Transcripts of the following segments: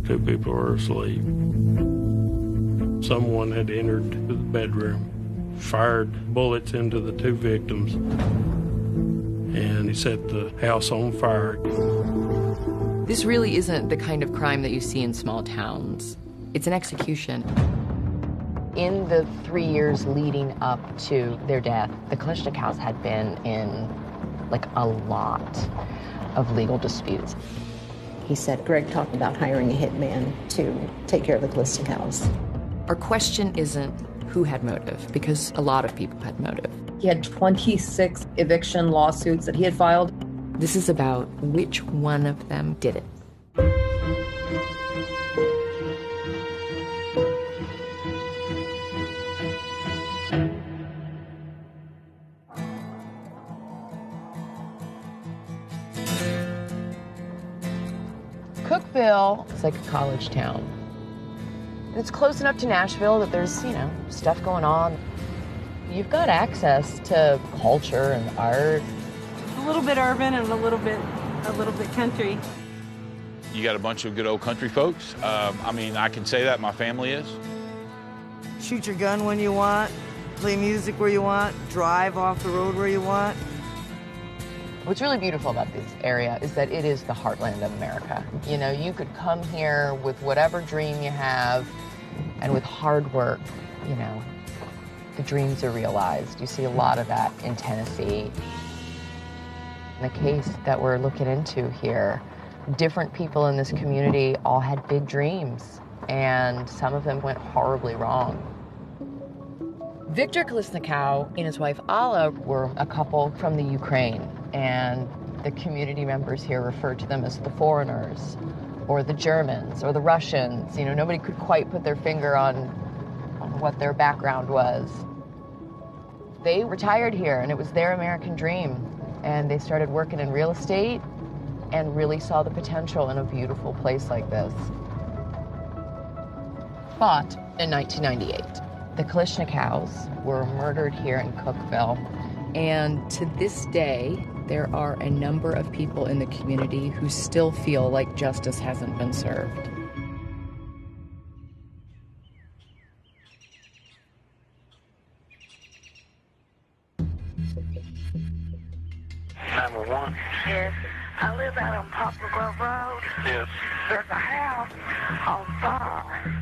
Two people were asleep. Someone had entered the bedroom, fired bullets into the two victims, and he set the house on fire. This really isn't the kind of crime that you see in small towns. It's an execution. In the 3 years leading up to their death, the Kalishnik house had been in, like, a lot of legal disputes. He said Greg talked about hiring a hitman to take care of the Kalishnik house. Our question isn't who had motive, because a lot of people had motive. He had 26 eviction lawsuits that he had filed. This is about which one of them did it. Cookeville is like a college town. It's close enough to Nashville that there's, stuff going on. You've got access to culture and art. A little bit urban and a little bit country. You got a bunch of good old country folks. I can say that my family is. Shoot your gun when you want, play music where you want, drive off the road where you want. What's really beautiful about this area is that it is the heartland of America. You could come here with whatever dream you have, and with hard work, the dreams are realized. You see a lot of that in Tennessee. In the case that we're looking into here, different people in this community all had big dreams, and some of them went horribly wrong. Viktor Kalishnik and his wife Alla were a couple from the Ukraine, and the community members here referred to them as the foreigners, or the Germans, or the Russians. Nobody could quite put their finger on what their background was. They retired here, and it was their American dream, and they started working in real estate and really saw the potential in a beautiful place like this. But in 1998, the Kalishnikovs were murdered here in Cookeville, and to this day, there are a number of people in the community who still feel like justice hasn't been served. Number one. Yes. I live out on Poplar Grove Road. Yes. There's a house on fire.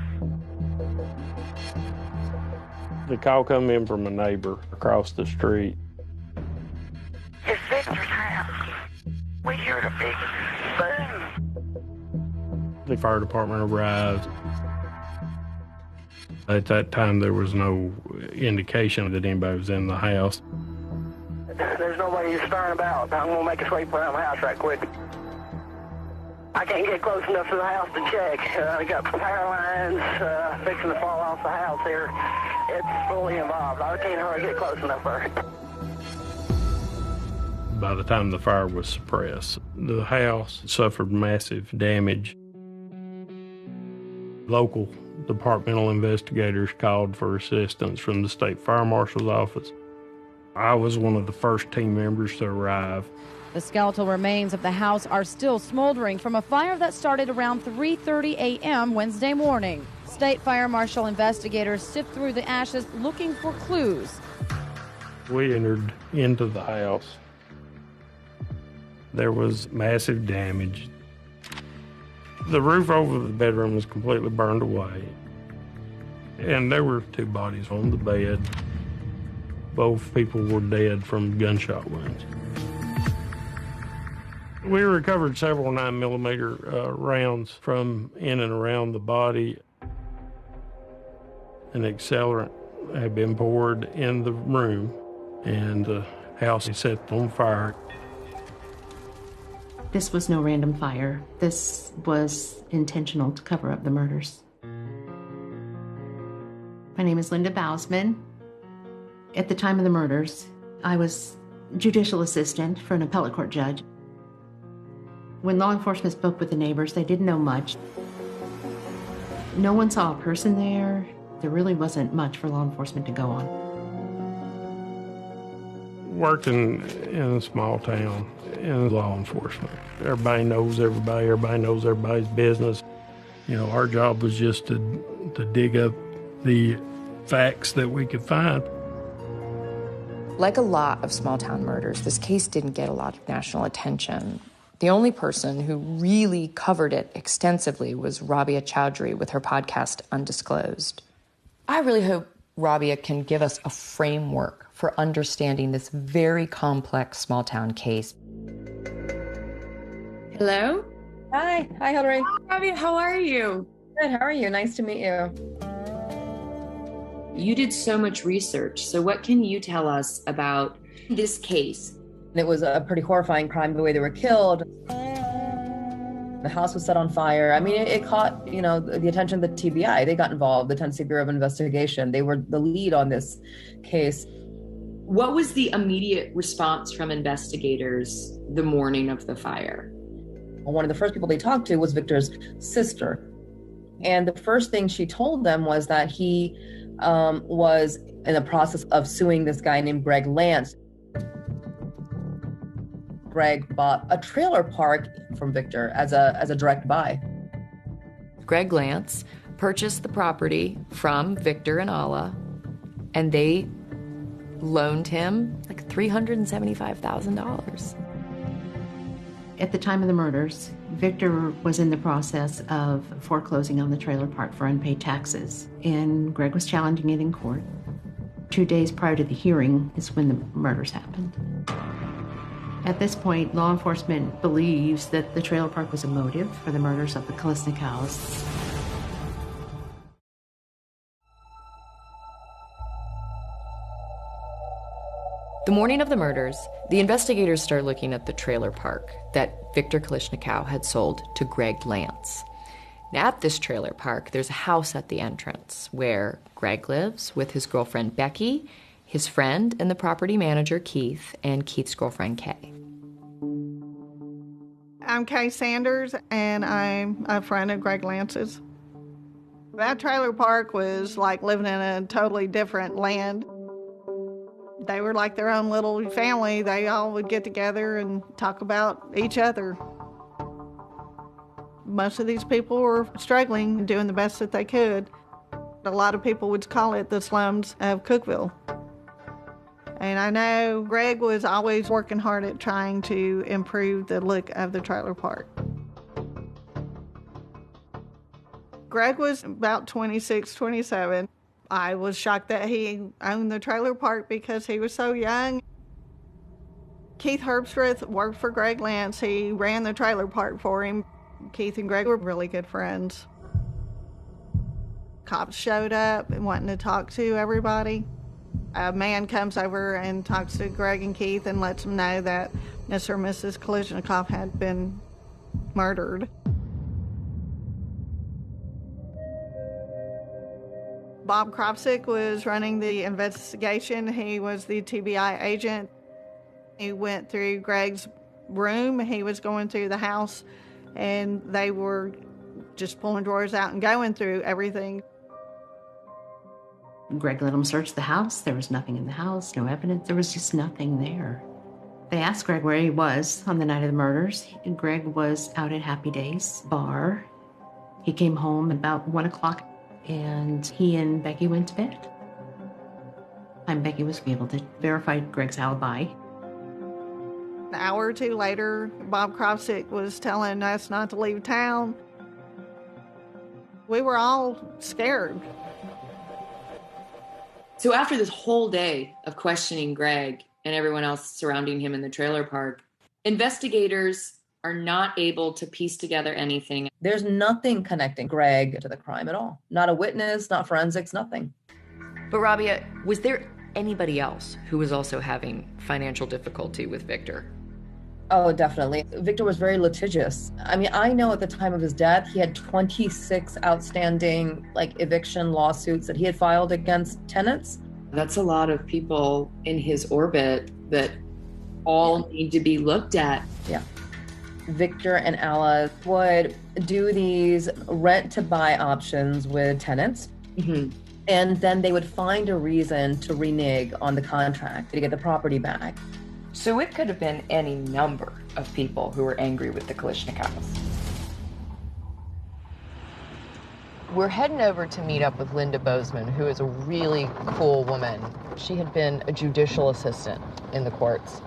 The call come in from a neighbor across the street. It's Victor's house. We heard a big boom. The fire department arrived. At that time, there was no indication that anybody was in the house. There's nobody stirring about. I'm going to make a sweep around the house right quick. I can't get close enough to the house to check. I got power lines fixing to fall off the house here. It's fully involved. I can't hardly get close enough for it. By the time the fire was suppressed, the house suffered massive damage. Local departmental investigators called for assistance from the state fire marshal's office. I was one of the first team members to arrive. The skeletal remains of the house are still smoldering from a fire that started around 3:30 a.m. Wednesday morning. State fire marshal investigators sift through the ashes looking for clues. We entered into the house. There was massive damage. The roof over the bedroom was completely burned away. And there were two bodies on the bed. Both people were dead from gunshot wounds. We recovered several 9mm rounds from in and around the body. An accelerant had been poured in the room, and the house was set on fire. This was no random fire. This was intentional to cover up the murders. My name is Linda Bausman. At the time of the murders, I was judicial assistant for an appellate court judge. When law enforcement spoke with the neighbors, they didn't know much. No one saw a person there. There really wasn't much for law enforcement to go on. Working in a small town in law enforcement, everybody knows everybody. Everybody knows everybody's business. You know, our job was just to dig up the facts that we could find. Like a lot of small-town murders, this case didn't get a lot of national attention. The only person who really covered it extensively was Rabia Chowdhury with her podcast Undisclosed. I really hope Rabia can give us a framework for understanding this very complex small-town case. Hello? Hi. Hi, Hillary. Hi, Rabia, how are you? Good. How are you? Nice to meet you. You did so much research. So what can you tell us about this case? It was a pretty horrifying crime, the way they were killed. The house was set on fire. I mean, it caught, the attention of the TBI. They got involved, the Tennessee Bureau of Investigation. They were the lead on this case. What was the immediate response from investigators the morning of the fire? One of the first people they talked to was Victor's sister. And the first thing she told them was that he was in the process of suing this guy named Greg Lance. Greg bought a trailer park from Victor as a direct buy. Greg Lance purchased the property from Victor and Alla, and they loaned him like $375,000. At the time of the murders, Victor was in the process of foreclosing on the trailer park for unpaid taxes, and Greg was challenging it in court. 2 days prior to the hearing is when the murders happened. At this point, law enforcement believes that the trailer park was a motive for the murders of the Kalishnikovs. The morning of the murders, the investigators start looking at the trailer park that Victor Kalishnikov had sold to Greg Lance. Now, at this trailer park, there's a house at the entrance where Greg lives with his girlfriend Becky, his friend and the property manager Keith, and Keith's girlfriend Kay. I'm Kay Sanders, and I'm a friend of Greg Lance's. That trailer park was like living in a totally different land. They were like their own little family. They all would get together and talk about each other. Most of these people were struggling and doing the best that they could. A lot of people would call it the slums of Cookeville. And I know Greg was always working hard at trying to improve the look of the trailer park. Greg was about 26, 27. I was shocked that he owned the trailer park because he was so young. Keith Herbstreth worked for Greg Lance. He ran the trailer park for him. Keith and Greg were really good friends. Cops showed up and wanting to talk to everybody. A man comes over and talks to Greg and Keith and lets them know that Mr. and Mrs. Kalishnikov had been murdered. Bob Kropsick was running the investigation. He was the TBI agent. He went through Greg's room. He was going through the house, and they were just pulling drawers out and going through everything. Greg let them search the house. There was nothing in the house, no evidence. There was just nothing there. They asked Greg where he was on the night of the murders. Greg was out at Happy Days bar. He came home about 1 o'clock. And he and Becky went to bed. And Becky was able to verify Greg's alibi. An hour or two later, Bob Kropsick was telling us not to leave town. We were all scared. So after this whole day of questioning Greg and everyone else surrounding him in the trailer park, investigators are not able to piece together anything. There's nothing connecting Greg to the crime at all. Not a witness, not forensics, nothing. But Rabia, was there anybody else who was also having financial difficulty with Victor? Oh, definitely. Victor was very litigious. I mean, I know at the time of his death, he had 26 outstanding eviction lawsuits that he had filed against tenants. That's a lot of people in his orbit that all need to be looked at. Yeah. Victor and Alla would do these rent-to-buy options with tenants. Mm-hmm. And then they would find a reason to renege on the contract to get the property back. So it could have been any number of people who were angry with the Kalishnikovs. We're heading over to meet up with Linda Bozeman, who is a really cool woman. She had been a judicial assistant in the courts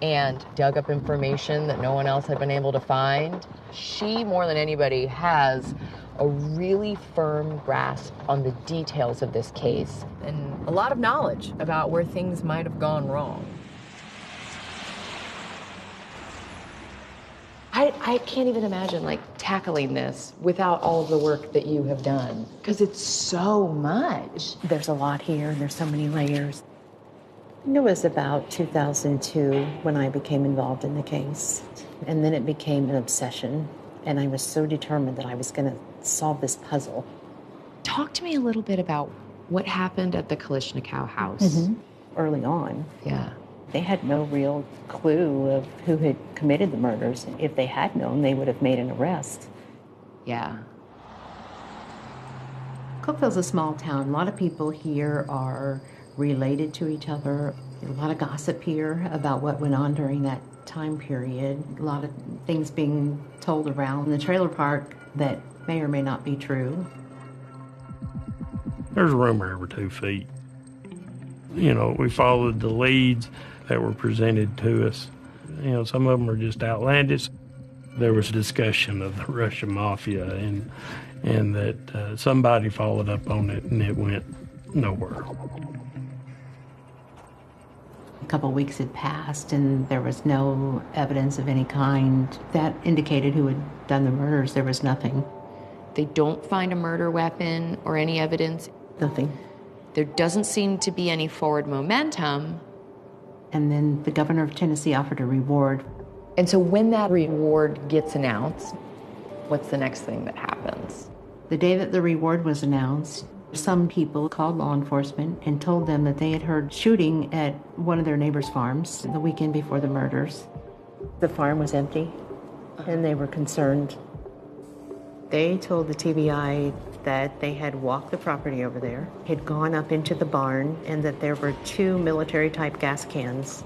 and dug up information that no one else had been able to find. She, more than anybody, has a really firm grasp on the details of this case and a lot of knowledge about where things might have gone wrong. I can't even imagine, like, tackling this without all of the work that you have done, because it's so much. There's a lot here, and there's so many layers. It was about 2002 when I became involved in the case, and then it became an obsession, and I was so determined that I was going to solve this puzzle. Talk to me a little bit about what happened at the Kalishnikov house. Early on. Yeah. They had no real clue of who had committed the murders. If they had known, they would have made an arrest. Yeah. Cookville's a small town. A lot of people here are related to each other. There's a lot of gossip here about what went on during that time period. A lot of things being told around the trailer park that may or may not be true. There's a rumor every 2 feet. You know, we followed the leads that were presented to us. You know, some of them are just outlandish. There was discussion of the Russian mafia and that somebody followed up on it and it went nowhere. A couple of weeks had passed and there was no evidence of any kind that indicated who had done the murders. There was nothing. They don't find a murder weapon or any evidence. Nothing. There doesn't seem to be any forward momentum. And then the governor of Tennessee offered a reward. And so when that reward gets announced, what's the next thing that happens? The day that the reward was announced, some people called law enforcement and told them that they had heard shooting at one of their neighbors' farms the weekend before the murders. The farm was empty, and they were concerned. They told the TBI that they had walked the property over there, had gone up into the barn, and that there were 2 military-type gas cans.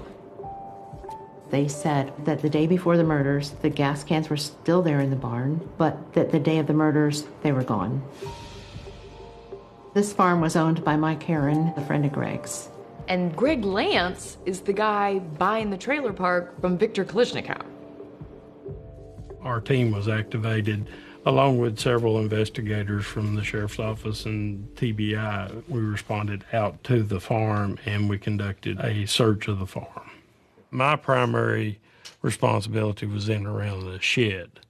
They said that the day before the murders, the gas cans were still there in the barn, but that the day of the murders, they were gone. This farm was owned by Mike Herron, a friend of Greg's. And Greg Lance is the guy buying the trailer park from Victor Kalishnikov. Our team was activated along with several investigators from the sheriff's office and TBI. We responded out to the farm and we conducted a search of the farm. My primary responsibility was in and around the shed.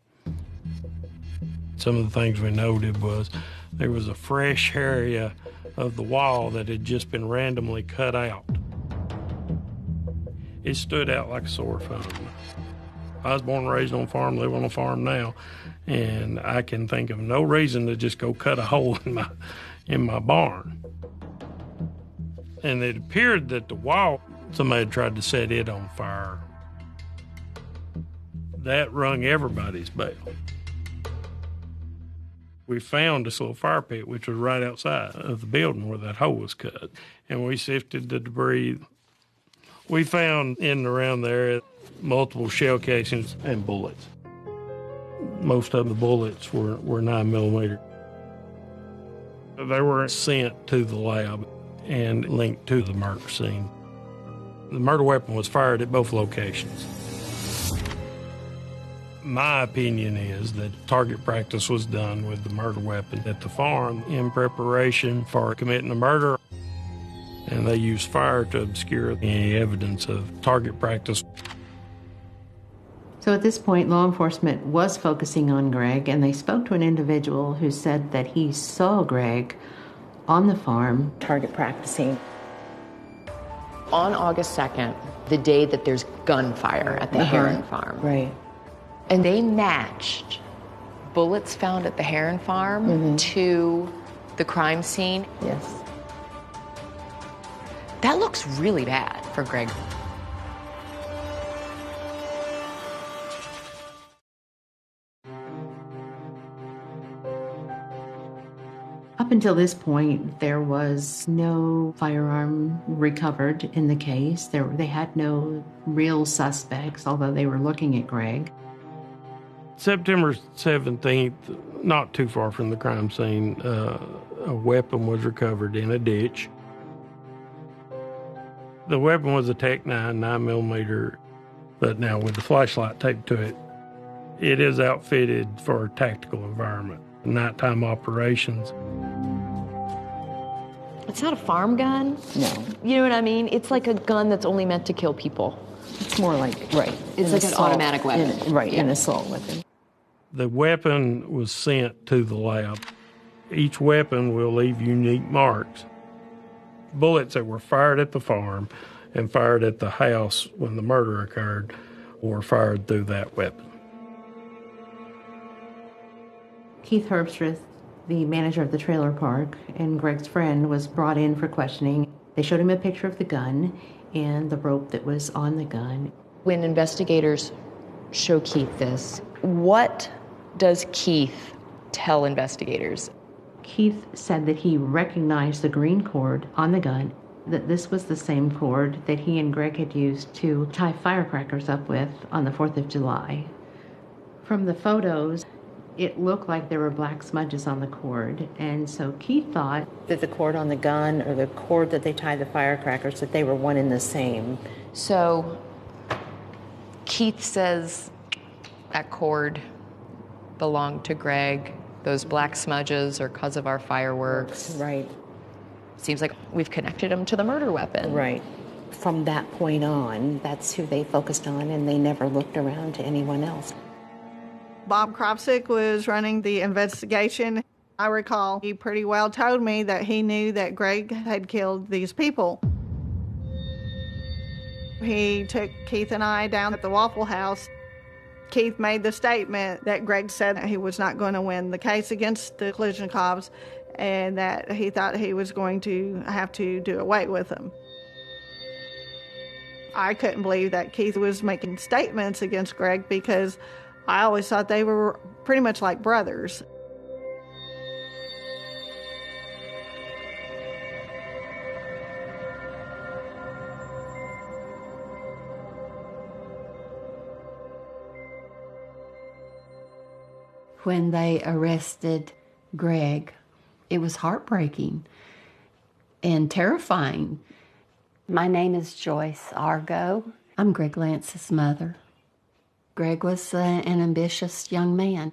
Some of the things we noted was there was a fresh area of the wall that had just been randomly cut out. It stood out like a sore thumb. I was born and raised on a farm, live on a farm now, and I can think of no reason to just go cut a hole in my barn. And it appeared that the wall, somebody had tried to set it on fire. That rung everybody's bell. We found this little fire pit, which was right outside of the building where that hole was cut, and we sifted the debris. We found in and around there multiple shell casings and bullets. Most of the bullets were 9mm. They were sent to the lab and linked to the murder scene. The murder weapon was fired at both locations. My opinion is that target practice was done with the murder weapon at the farm in preparation for committing a murder, and they used fire to obscure any evidence of target practice. So at this point, law enforcement was focusing on Greg, and they spoke to an individual who said that he saw Greg on the farm target practicing. On August 2nd, the day that there's gunfire at the Heron farm. Right. And they matched bullets found at the Heron farm to the crime scene. Yes. That looks really bad for Greg. Up Up until this point, there was no firearm recovered in the case. They had no real suspects, although they were looking at Greg. September 17th, not too far from the crime scene, a weapon was recovered in a ditch. The weapon was a Tech 9 9mm, but now with the flashlight taped to it. It is outfitted for a tactical environment, nighttime operations. It's not a farm gun. No. You know what I mean? It's like a gun that's only meant to kill people. It's more like, right. It's like an automatic weapon. An assault weapon. The weapon was sent to the lab. Each weapon will leave unique marks. Bullets that were fired at the farm and fired at the house when the murder occurred were fired through that weapon. Keith Herbstreth, the manager of the trailer park, and Greg's friend was brought in for questioning. They showed him a picture of the gun and the rope that was on the gun. When investigators show Keith this, what does Keith tell investigators? Keith said that he recognized the green cord on the gun, that this was the same cord that he and Greg had used to tie firecrackers up with on the 4th of July. From the photos, it looked like there were black smudges on the cord, and so Keith thought that the cord on the gun or the cord that they tied the firecrackers, that they were one and the same. So Keith says that cord belonged to Greg. Those black smudges are because of our fireworks. Right. Seems like we've connected him to the murder weapon. Right. From that point on, that's who they focused on, and they never looked around to anyone else. Bob Kropsick was running the investigation. I recall he pretty well told me that he knew that Greg had killed these people. He took Keith and I down at the Waffle House. Keith made the statement that Greg said that he was not going to win the case against the Klishnikovs and that he thought he was going to have to do away with them. I couldn't believe that Keith was making statements against Greg because I always thought they were pretty much like brothers. When they arrested Greg, it was heartbreaking and terrifying. My name is Joyce Argo. I'm Greg Lance's mother. Greg was an ambitious young man.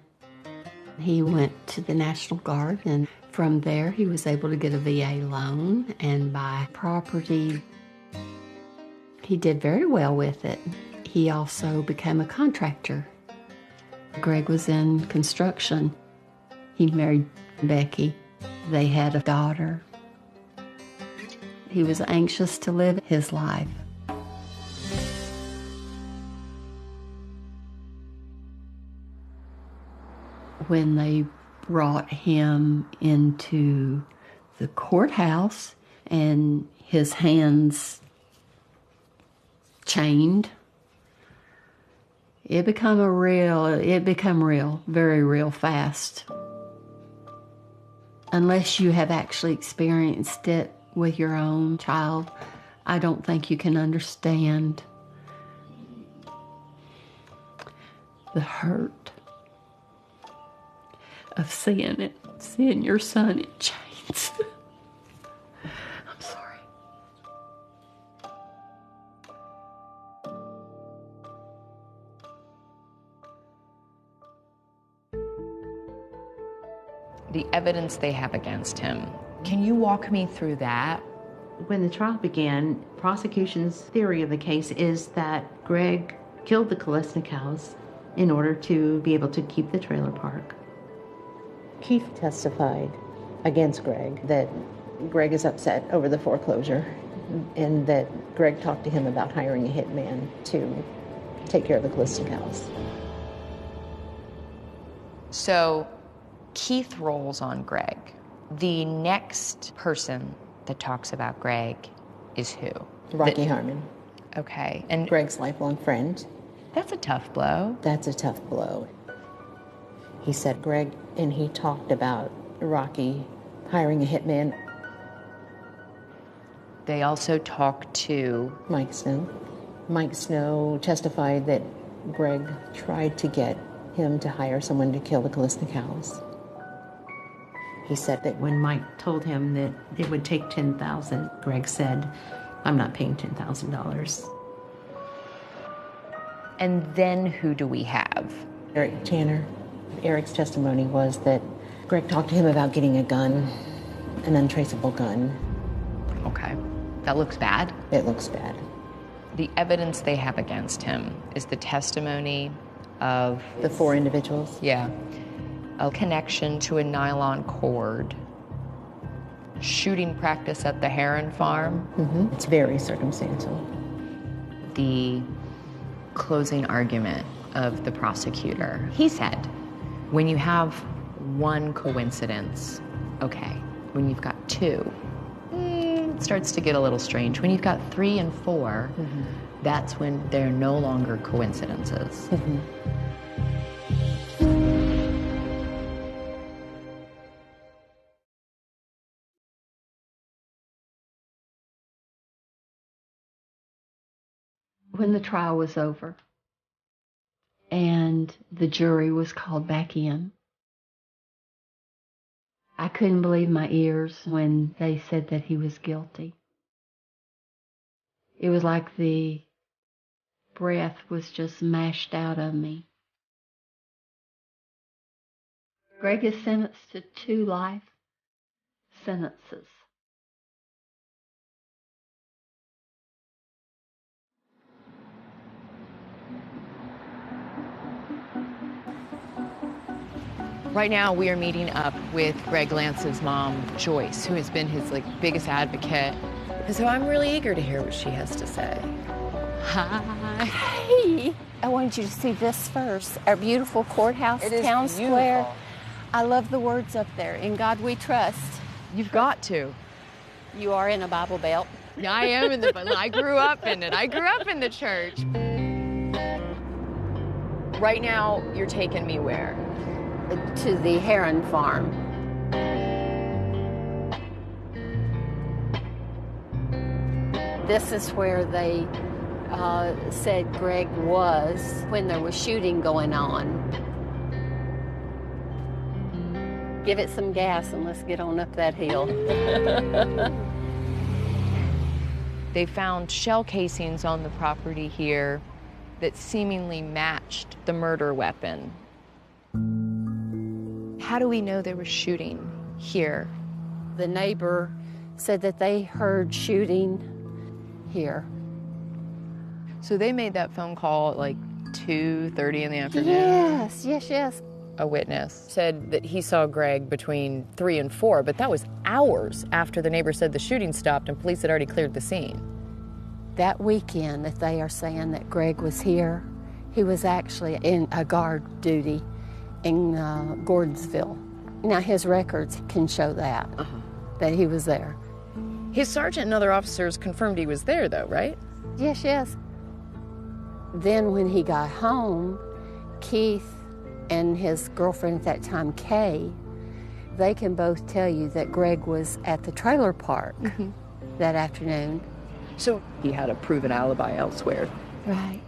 He went to the National Guard, and from there he was able to get a VA loan and buy property. He did very well with it. He also became a contractor. Greg was in construction. He married Becky. They had a daughter. He was anxious to live his life. When they brought him into the courthouse and his hands chained, it became real, very real fast. Unless you have actually experienced it with your own child, I don't think you can understand the hurt of seeing your son in chains. I'm sorry. The evidence they have against him. Can you walk me through that? When the trial began, prosecution's theory of the case is that Greg killed the Kolesnikovs in order to be able to keep the trailer park. Keith testified against Greg that Greg is upset over the foreclosure and that Greg talked to him about hiring a hitman to take care of the Kolesnikovs. So Keith rolls on Greg. The next person that talks about Greg is who? Rocky Harmon. Okay. And Greg's lifelong friend. That's a tough blow. That's a tough blow. He said Greg, and he talked about Rocky hiring a hitman. They also talked to Mike Snow. Mike Snow testified that Greg tried to get him to hire someone to kill the Calista cows. He said that when Mike told him that it would take $10,000, Greg said, "I'm not paying $10,000. And then who do we have? Eric Tanner. Eric's testimony was that Greg talked to him about getting a gun, an untraceable gun. Okay. That looks bad. It looks bad. The evidence they have against him is the testimony of... The 4 individuals? Yeah. A connection to a nylon cord. Shooting practice at the heron farm. Mm-hmm. It's very circumstantial. The closing argument of the prosecutor. He said, when you have one coincidence, okay. When you've got 2, it starts to get a little strange. When you've got 3 and 4, that's when they're no longer coincidences. When the trial was over and the jury was called back in, I couldn't believe my ears when they said that he was guilty. It was like the breath was just mashed out of me. Greg is sentenced to 2 life sentences. Right now, we are meeting up with Greg Lance's mom, Joyce, who has been his biggest advocate. And so I'm really eager to hear what she has to say. Hi. Hey, I wanted you to see this first. Our beautiful courthouse, It is town beautiful. square. I love the words up there. In God we trust. You've got to. You are in a Bible Belt. Yeah, I am in the Bible. I grew up in it. I grew up in the church. Right now, you're taking me where? To the heron farm. This is where they said Greg was when there was shooting going on. Give it some gas and let's get on up that hill. They found shell casings on the property here that seemingly matched the murder weapon. How do we know there was shooting here? The neighbor said that they heard shooting here. So they made that phone call at like 2:30 in the afternoon? Yes. A witness said that he saw Greg between 3 and 4, but that was hours after the neighbor said the shooting stopped and police had already cleared the scene. That weekend that they are saying that Greg was here, he was actually in a guard duty in Gordonsville. Now his records can show that, that he was there. His sergeant and other officers confirmed he was there though, right? Yes. Then when he got home, Keith and his girlfriend at that time, Kay, they can both tell you that Greg was at the trailer park that afternoon. So he had a proven alibi elsewhere. Right.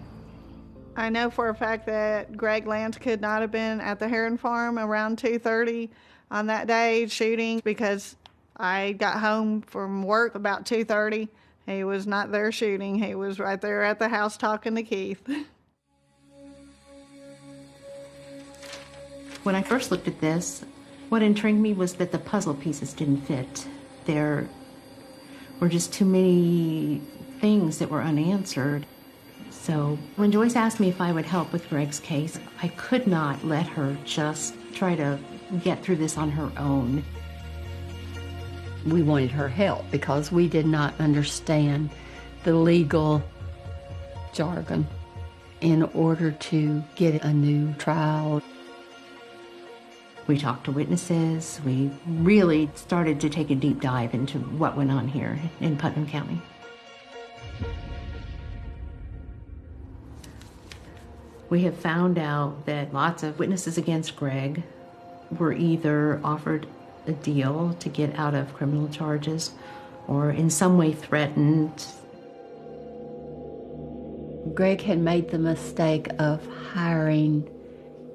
I know for a fact that Greg Lance could not have been at the heron farm around 2:30 on that day shooting, because I got home from work about 2:30. He was not there shooting. He was right there at the house talking to Keith. When I first looked at this, what intrigued me was that the puzzle pieces didn't fit. There were just too many things that were unanswered. So when Joyce asked me if I would help with Greg's case, I could not let her just try to get through this on her own. We wanted her help because we did not understand the legal jargon in order to get a new trial. We talked to witnesses. We really started to take a deep dive into what went on here in Putnam County. We have found out that lots of witnesses against Greg were either offered a deal to get out of criminal charges or in some way threatened. Greg had made the mistake of hiring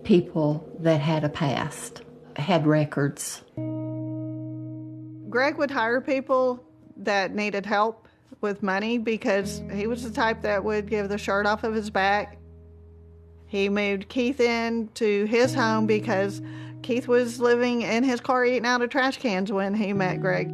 people that had a past, had records. Greg would hire people that needed help with money because he was the type that would give the shirt off of his back. He moved Keith into his home because Keith was living in his car eating out of trash cans when he met Greg.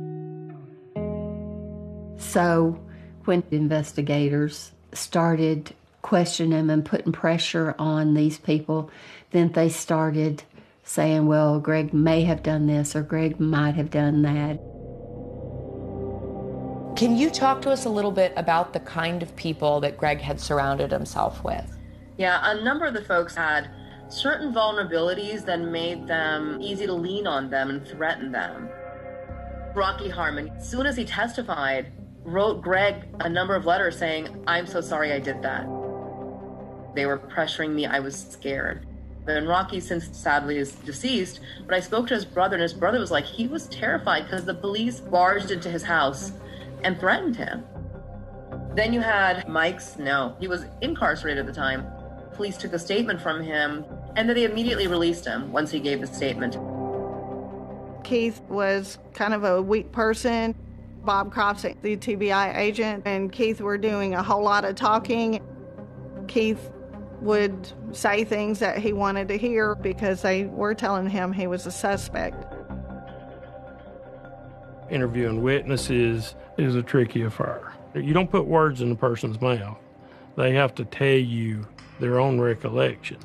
So when investigators started questioning him and putting pressure on these people, then they started saying, well, Greg may have done this or Greg might have done that. Can you talk to us a little bit about the kind of people that Greg had surrounded himself with? Yeah, a number of the folks had certain vulnerabilities that made them easy to lean on them and threaten them. Rocky Harmon, as soon as he testified, wrote Greg a number of letters saying, I'm so sorry I did that. They were pressuring me, I was scared. And Rocky, since sadly is deceased, but I spoke to his brother, and his brother was like, he was terrified because the police barged into his house and threatened him. Then you had Mike Snow. He was incarcerated at the time. Police took a statement from him, and then they immediately released him once he gave the statement. Keith was kind of a weak person. Bob Croft's the TBI agent, and Keith were doing a whole lot of talking. Keith would say things that he wanted to hear because they were telling him he was a suspect. Interviewing witnesses is a tricky affair. You don't put words in a person's mouth. They have to tell you their own recollection.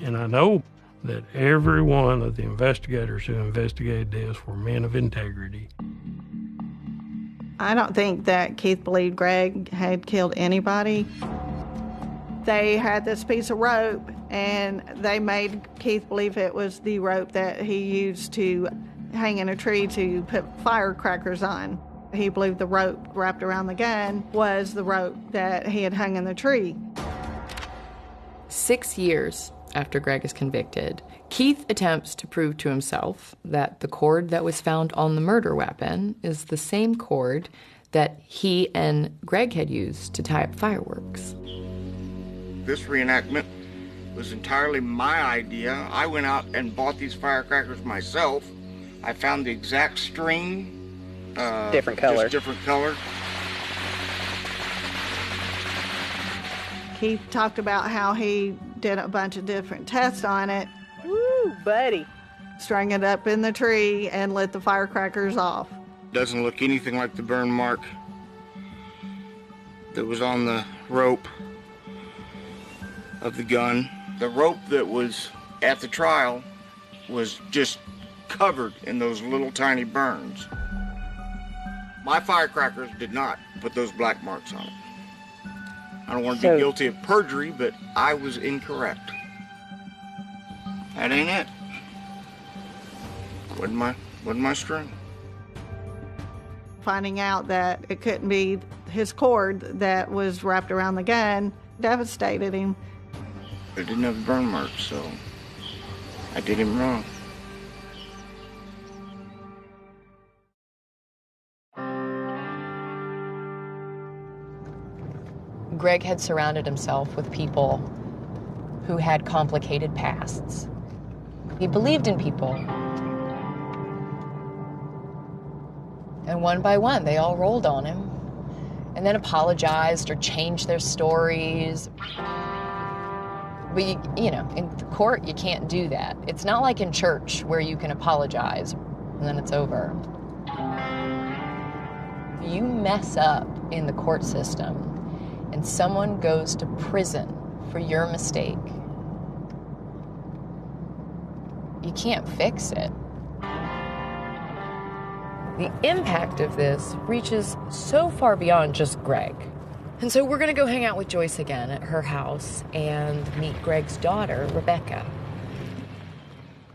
And I know that every one of the investigators who investigated this were men of integrity. I don't think that Keith believed Greg had killed anybody. They had this piece of rope, and they made Keith believe it was the rope that he used to hang in a tree to put firecrackers on. He believed the rope wrapped around the gun was the rope that he had hung in the tree. 6 years after Greg is convicted, Keith attempts to prove to himself that the cord that was found on the murder weapon is the same cord that he and Greg had used to tie up fireworks. This reenactment was entirely my idea. I went out and bought these firecrackers myself. I found the exact string. Different color. Just different color. Keith talked about how he did a bunch of different tests on it. Woo, buddy. Strung it up in the tree and lit the firecrackers off. Doesn't look anything like the burn mark that was on the rope of the gun. The rope that was at the trial was just covered in those little tiny burns. My firecrackers did not put those black marks on it. I don't want to be guilty of perjury, but I was incorrect. That ain't it. Wasn't my string. Finding out that it couldn't be his cord that was wrapped around the gun devastated him. It didn't have burn marks, so I did him wrong. Greg had surrounded himself with people who had complicated pasts. He believed in people. And one by one, they all rolled on him and then apologized or changed their stories. But, you know, in court, you can't do that. It's not like in church where you can apologize and then it's over. You mess up in the court system and someone goes to prison for your mistake, you can't fix it. The impact of this reaches so far beyond just Greg. And so we're going to go hang out with Joyce again at her house and meet Greg's daughter, Rebecca.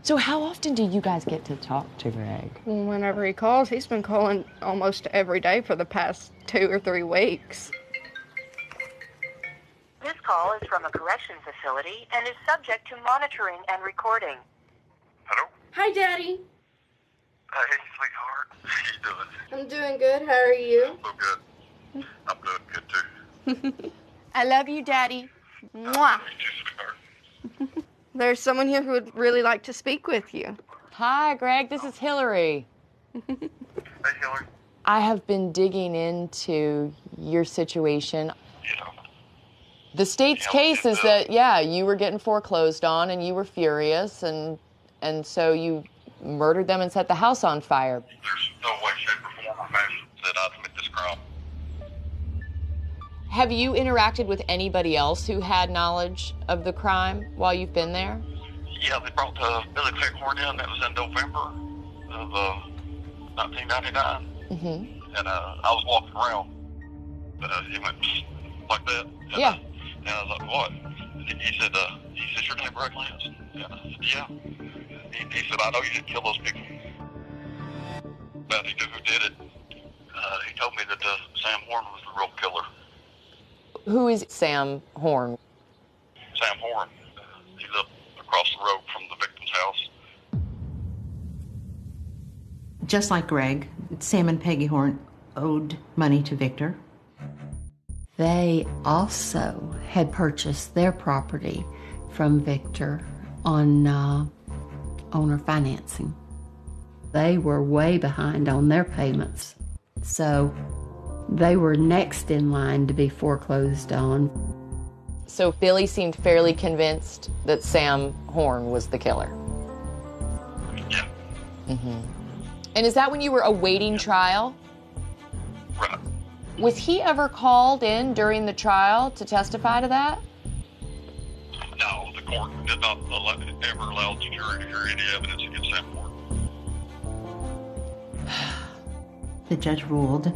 So how often do you guys get to talk to Greg? Whenever he calls. He's been calling almost every day for the past 2 or 3 weeks. This call is from a correction facility and is subject to monitoring and recording. Hi, Daddy. Hey, sweetheart. How you doing? I'm doing good. How are you? So good. I'm doing good, too. I love you, Daddy. Mwah. There's someone here who would really like to speak with you. Hi, Greg. This is Hillary. Hey, Hillary. I have been digging into your situation. Yeah. The state's case is that, you were getting foreclosed on and you were furious, and so you murdered them and set the house on fire. There's no way, shape, or form or fashion that I'd commit this crime. Have you interacted with anybody else who had knowledge of the crime while you've been there? Yeah, they brought Billy Cleghorn in. That was in November of 1999. Mm-hmm. And I was walking around. He went like that. And, yeah. And I was like, what? He said, your name Greg Lance? And I said, yeah. He said, I know you didn't kill those people. But he knew who did it. He told me that Sam Horn was the real killer. Who is Sam Horn? Sam Horn. He lived across the road from the victim's house. Just like Greg, Sam and Peggy Horn owed money to Victor. They also had purchased their property from Victor on owner financing. They were way behind on their payments, so they were next in line to be foreclosed on. So Billy seemed fairly convinced that Sam Horn was the killer. Yeah. Mm-hmm. And is that when you were awaiting trial? Right. Was he ever called in during the trial to testify to that? No, the court did not ever allow the jury to hear any evidence against Sam Horn. The judge ruled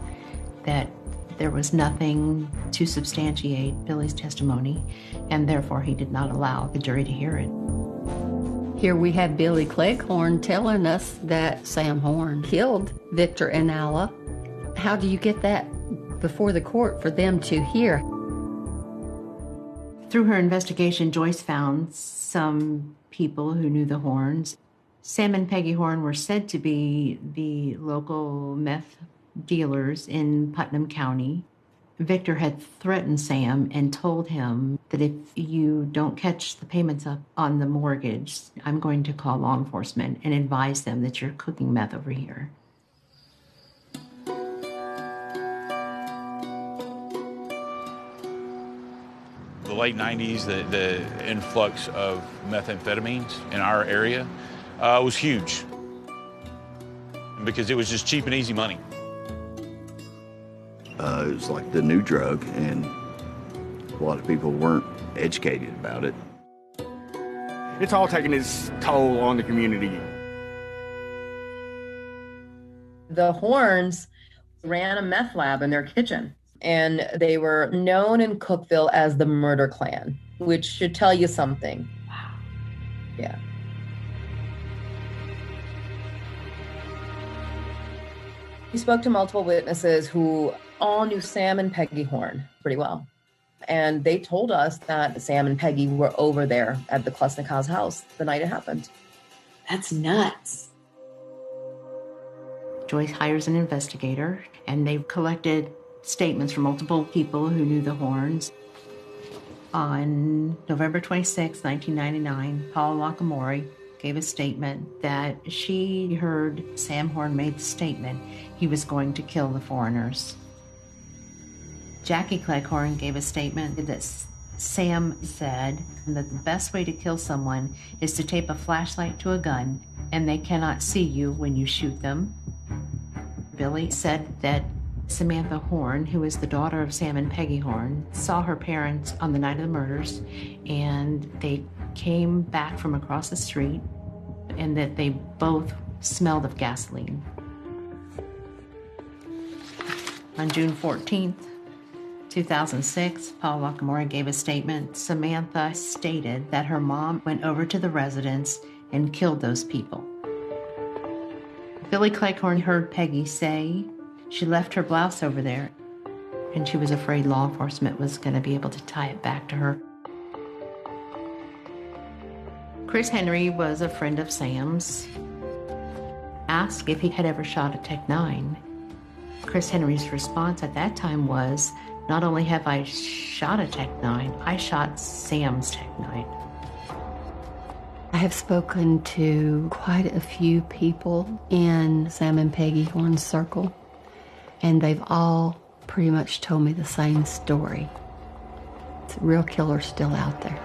that there was nothing to substantiate Billy's testimony, and therefore he did not allow the jury to hear it. Here we have Billy Cleghorn telling us that Sam Horn killed Victor and Alla. How do you get that before the court for them to hear? Through her investigation, Joyce found some people who knew the Horns. Sam and Peggy Horn were said to be the local meth dealers in Putnam County. Victor had threatened Sam and told him that if you don't catch the payments up on the mortgage, I'm going to call law enforcement and advise them that you're cooking meth over here. The late 90s, the influx of methamphetamines in our area was huge because it was just cheap and easy money. It was like the new drug, and a lot of people weren't educated about it. It's all taking its toll on the community. The Horns ran a meth lab in their kitchen, and they were known in Cookeville as the Murder Clan, which should tell you something. Wow. Yeah. We spoke to multiple witnesses who all knew Sam and Peggy Horn pretty well. And they told us that Sam and Peggy were over there at the Klesnikov's house the night it happened. That's nuts. Joyce hires an investigator, and they've collected statements from multiple people who knew the Horns. On November 26, 1999, Paula Locamore gave a statement that she heard Sam Horn made the statement he was going to kill the foreigners. Jackie Cleghorn gave a statement that Sam said that the best way to kill someone is to tape a flashlight to a gun and they cannot see you when you shoot them. Billy said that Samantha Horn, who is the daughter of Sam and Peggy Horn, saw her parents on the night of the murders, and they came back from across the street, and that they both smelled of gasoline. On June 14th, 2006, Paul Locamore gave a statement. Samantha stated that her mom went over to the residence and killed those people. Billy Cleghorn heard Peggy say she left her blouse over there, and she was afraid law enforcement was going to be able to tie it back to her. Chris Henry was a friend of Sam's. asked if he had ever shot a Tech-9. Chris Henry's response at that time was, not only have I shot a Tech-9, I shot Sam's Tech-9. I have spoken to quite a few people in Sam and Peggy Horn's circle, and they've all pretty much told me the same story. The real killer's still out there.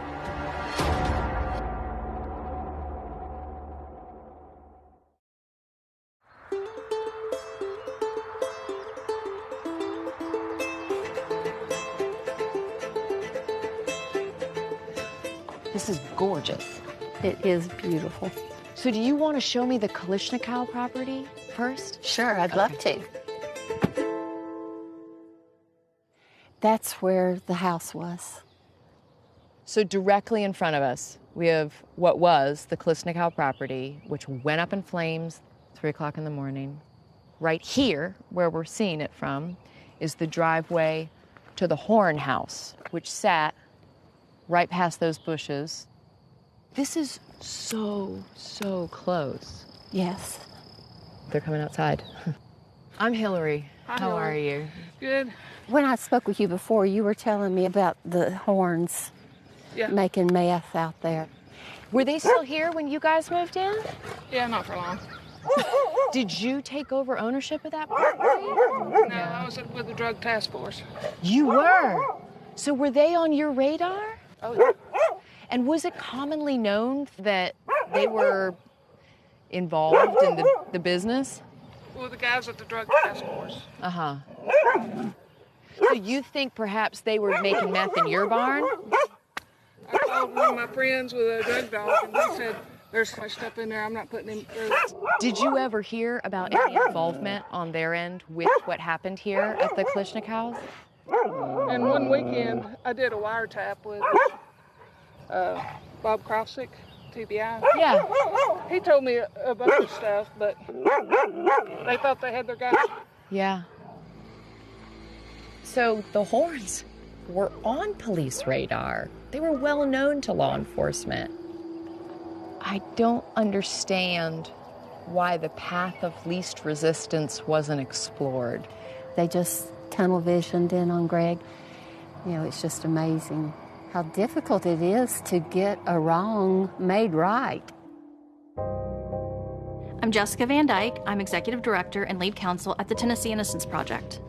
This is gorgeous. It is beautiful. So do you want to show me the Kalishnikov property first? Sure, I'd love to. That's where the house was. So directly in front of us, we have what was the Kalishnikov property, which went up in flames 3 o'clock in the morning. Right here, where we're seeing it from, is the driveway to the Horn house, which sat right past those bushes. This is so close. Yes. They're coming outside. I'm Hillary. Hi, How are Hillary. you? Good. When I spoke with you before, you were telling me about the Horns making meth out there. Were they still here when you guys moved in? Yeah, not for long. Did you take over ownership of that property? No, I was with the drug task force. You were? So were they on your radar? Oh, yeah. And was it commonly known that they were involved in the business? Well, the guys at the drug task force. Uh-huh. So you think perhaps they were making meth in your barn? I called one of my friends with a drug dog, and he said, there's so much stuff in there, I'm not putting him through. Did you ever hear about any involvement on their end with what happened here at the Kalishnik house? And one weekend, I did a wiretap with Bob Krausick, TBI. Yeah. He told me a bunch of stuff, but they thought they had their guy. Yeah. So the Horns were on police radar. They were well known to law enforcement. I don't understand why the path of least resistance wasn't explored. They just tunnel visioned in on Greg. You know, it's just amazing how difficult it is to get a wrong made right. I'm Jessica Van Dyke. I'm Executive Director and Lead Counsel at the Tennessee Innocence Project.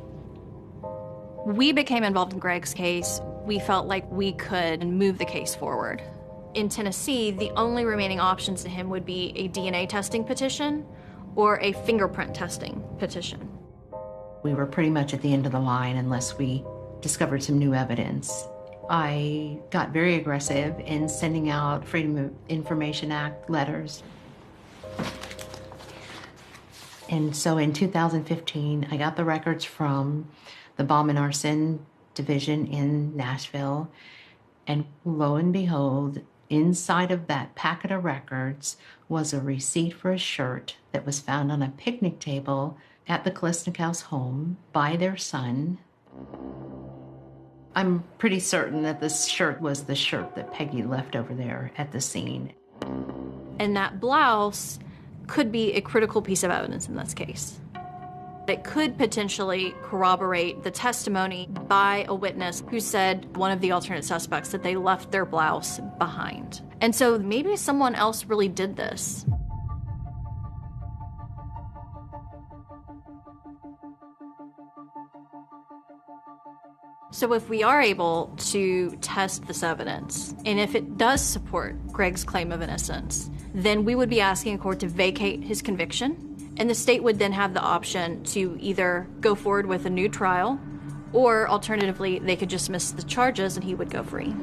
We became involved in Greg's case. We felt like we could move the case forward. In Tennessee, the only remaining options to him would be a DNA testing petition or a fingerprint testing petition. We were pretty much at the end of the line unless we discovered some new evidence. I got very aggressive in sending out Freedom of Information Act letters. And so in 2015, I got the records from the Bomb and Arson Division in Nashville, and lo and behold, inside of that packet of records was a receipt for a shirt that was found on a picnic table at the Kalishnik house home by their son. I'm pretty certain that this shirt was the shirt that Peggy left over there at the scene. And that blouse could be a critical piece of evidence in this case. It could potentially corroborate the testimony by a witness who said one of the alternate suspects that they left their blouse behind. And so maybe someone else really did this. So if we are able to test this evidence, and if it does support Greg's claim of innocence, then we would be asking a court to vacate his conviction, and the state would then have the option to either go forward with a new trial, or alternatively, they could just dismiss the charges and he would go free.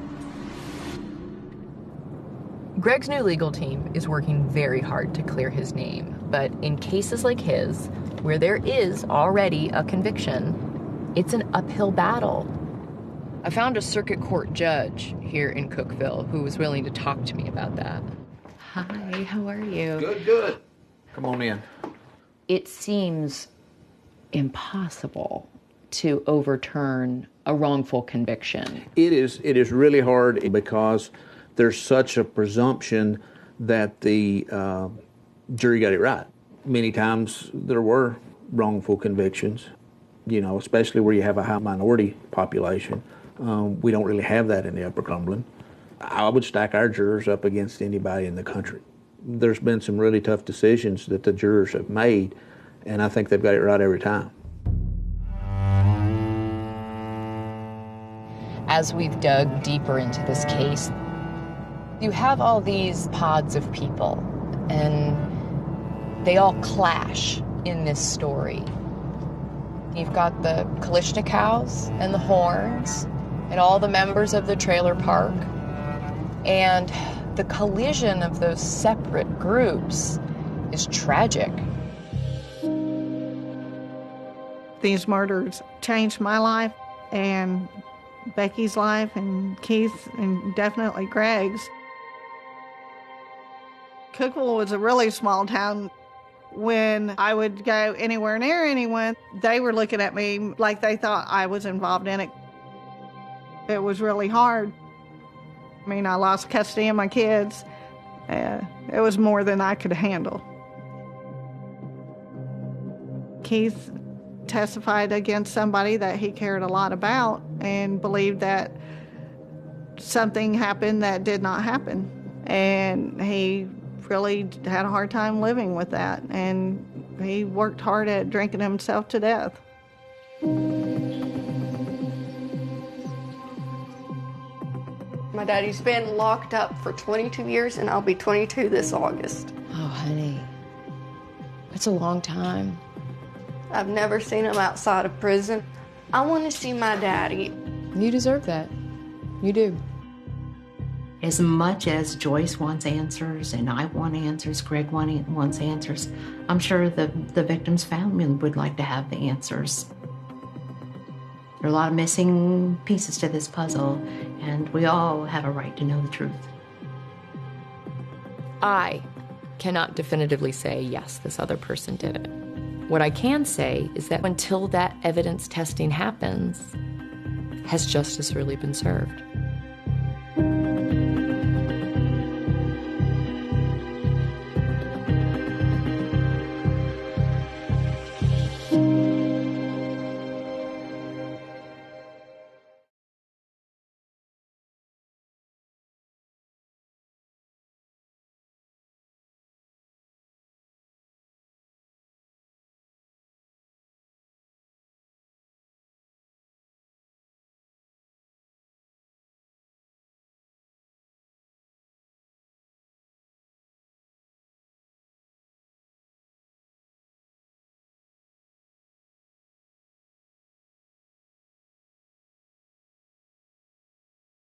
Greg's new legal team is working very hard to clear his name, but in cases like his, where there is already a conviction, it's an uphill battle. I found a circuit court judge here in Cookeville who was willing to talk to me about that. Hi, how are you? Good, good. Come on in. It seems impossible to overturn a wrongful conviction. It is really hard because there's such a presumption that the jury got it right. Many times there were wrongful convictions, especially where you have a high minority population. We don't really have that in the Upper Cumberland. I would stack our jurors up against anybody in the country. There's been some really tough decisions that the jurors have made, and I think they've got it right every time. As we've dug deeper into this case, you have all these pods of people, and they all clash in this story. You've got the Kalishnikovs and the Horns and all the members of the trailer park, and the collision of those separate groups is tragic. These murders changed my life and Becky's life and Keith and definitely Greg's. Cookeville was a really small town. When I would go anywhere near anyone, they were looking at me like they thought I was involved in it. It was really hard. I mean, I lost custody of my kids. It was more than I could handle. Keith testified against somebody that he cared a lot about and believed that something happened that did not happen. And he really had a hard time living with that, and he worked hard at drinking himself to death. My daddy's been locked up for 22 years, and I'll be 22 this August. Oh, honey. That's a long time. I've never seen him outside of prison. I want to see my daddy. You deserve that. You do. As much as Joyce wants answers and I want answers, Greg wants answers, I'm sure the victim's family would like to have the answers. There are a lot of missing pieces to this puzzle, and we all have a right to know the truth. I cannot definitively say, yes, this other person did it. What I can say is that until that evidence testing happens, has justice really been served?